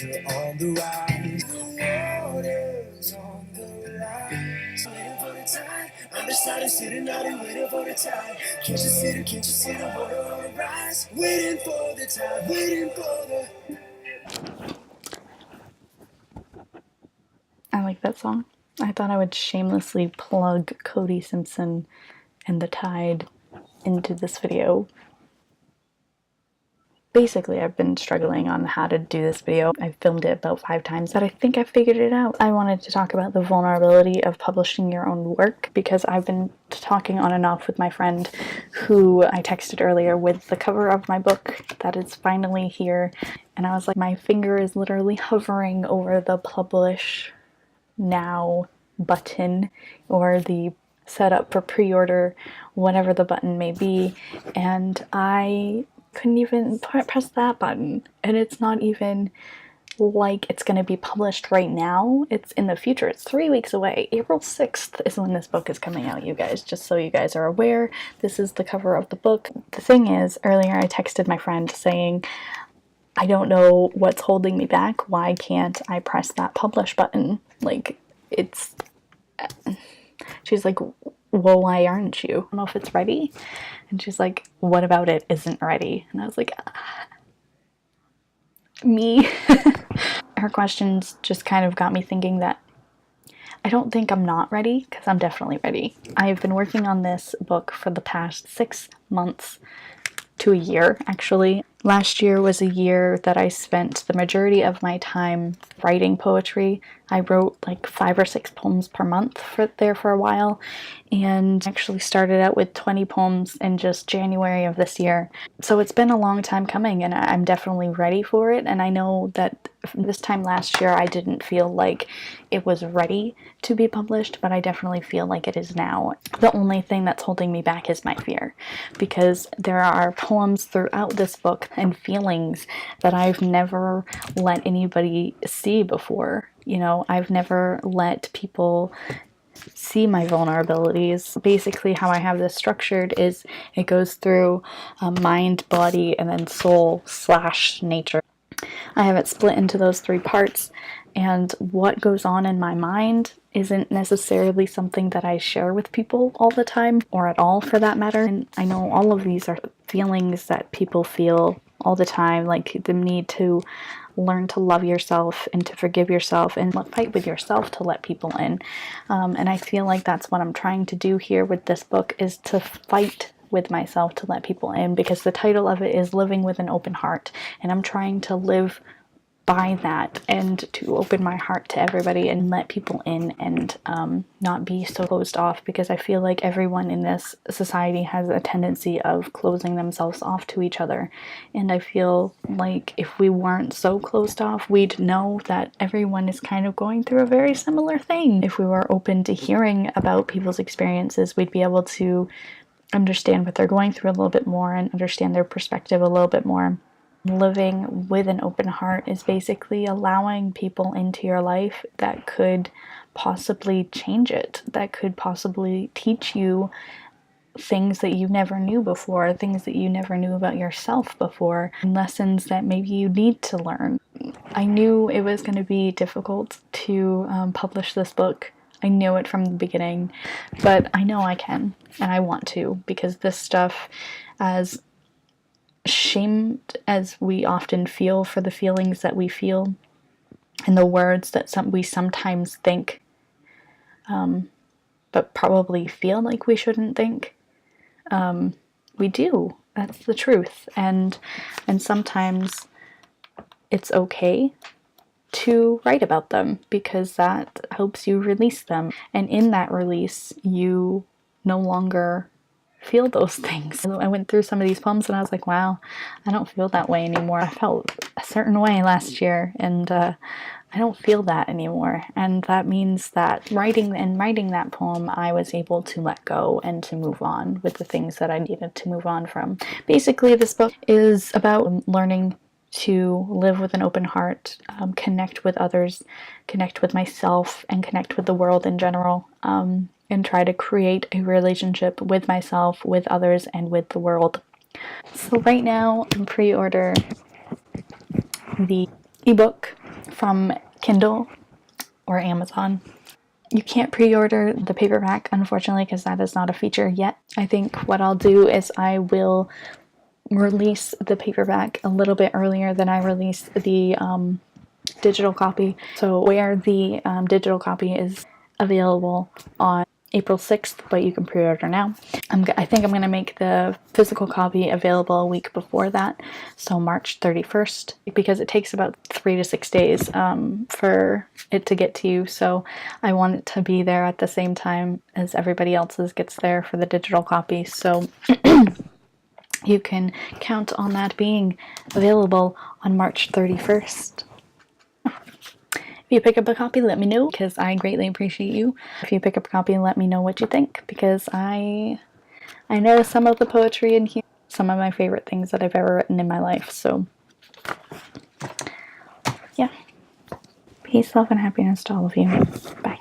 winter on the rise. The water's on the rise. Waiting for the tide. I'm beside sitting out and waiting for the tide. Can't you see the water on the rise? Waiting for the tide, waiting for the... I like that song. I thought I would shamelessly plug Cody Simpson and The Tide into this video. Basically, I've been struggling on how to do this video. I've filmed it about 5 times, but I think I figured it out. I wanted to talk about the vulnerability of publishing your own work because I've been talking on and off with my friend who I texted earlier with the cover of my book that is finally here. And I was like, my finger is literally hovering over the publish now button or the set up for pre-order, whatever the button may be, and I couldn't even press that button. And it's not even like it's going to be published right now. It's in the future. It's 3 weeks away. April 6th is when this book is coming out, you guys, just so you guys are aware. This is the cover of the book. The thing is, earlier I texted my friend saying, I don't know what's holding me back. Why can't I press that publish button? Like, it's... She's like, well, why aren't you? I don't know if it's ready. And she's like, what about it isn't ready? And I was like, me? Her questions just kind of got me thinking that I don't think I'm not ready, because I'm definitely ready. I've been working on this book for the past 6 months to a year, actually. Last year was a year that I spent the majority of my time writing poetry. I wrote like 5 or 6 poems per month for a while, and actually started out with 20 poems in just January of this year. So it's been a long time coming, and I'm definitely ready for it. And I know that this time last year I didn't feel like it was ready to be published, but I definitely feel like it is now. The only thing that's holding me back is my fear, because there are poems throughout this book and feelings that I've never let anybody see before. You know, I've never let people see my vulnerabilities. Basically, how I have this structured is it goes through mind, body, and then soul / nature. I have it split into those 3 parts, and what goes on in my mind isn't necessarily something that I share with people all the time, or at all for that matter. And I know all of these are feelings that people feel all the time, like the need to learn to love yourself and to forgive yourself and fight with yourself to let people in. And I feel like that's what I'm trying to do here with this book, is to fight with myself to let people in, because the title of it is Living with an Open Heart, and I'm trying to live by that and to open my heart to everybody and let people in, and not be so closed off, because I feel like everyone in this society has a tendency of closing themselves off to each other. And I feel like if we weren't so closed off, we'd know that everyone is kind of going through a very similar thing. If we were open to hearing about people's experiences, we'd be able to understand what they're going through a little bit more and understand their perspective a little bit more. Living with an open heart is basically allowing people into your life that could possibly change it, that could possibly teach you things that you never knew before, things that you never knew about yourself before, and lessons that maybe you need to learn. I knew it was going to be difficult to publish this book. I knew it from the beginning, but I know I can, and I want to, because this stuff, as shamed as we often feel for the feelings that we feel and the words that we sometimes think, but probably feel like we shouldn't think, we do. That's the truth. And sometimes it's okay to write about them, because that helps you release them. And in that release, you no longer feel those things. I went through some of these poems and I was like, wow, I don't feel that way anymore. I felt a certain way last year, and I don't feel that anymore. And that means that writing that poem, I was able to let go and to move on with the things that I needed to move on from. Basically, this book is about learning to live with an open heart, connect with others, connect with myself, and connect with the world in general, and try to create a relationship with myself, with others, and with the world. So right now, in pre-order the ebook from Kindle or Amazon. You can't pre-order the paperback, unfortunately, because that is not a feature yet. I think what I'll do is I will release the paperback a little bit earlier than I released the digital copy. So where the digital copy is available on April 6th, but you can pre-order now. I think I'm going to make the physical copy available a week before that, so March 31st, because it takes about 3 to 6 days for it to get to you. So I want it to be there at the same time as everybody else's gets there for the digital copy. So you can count on that being available on March 31st. If you pick up a copy, let me know, because I greatly appreciate you. If you pick up a copy, let me know what you think, because I know some of the poetry in here, some of my favorite things that I've ever written in my life. So yeah, peace, love, and happiness to all of you. Bye.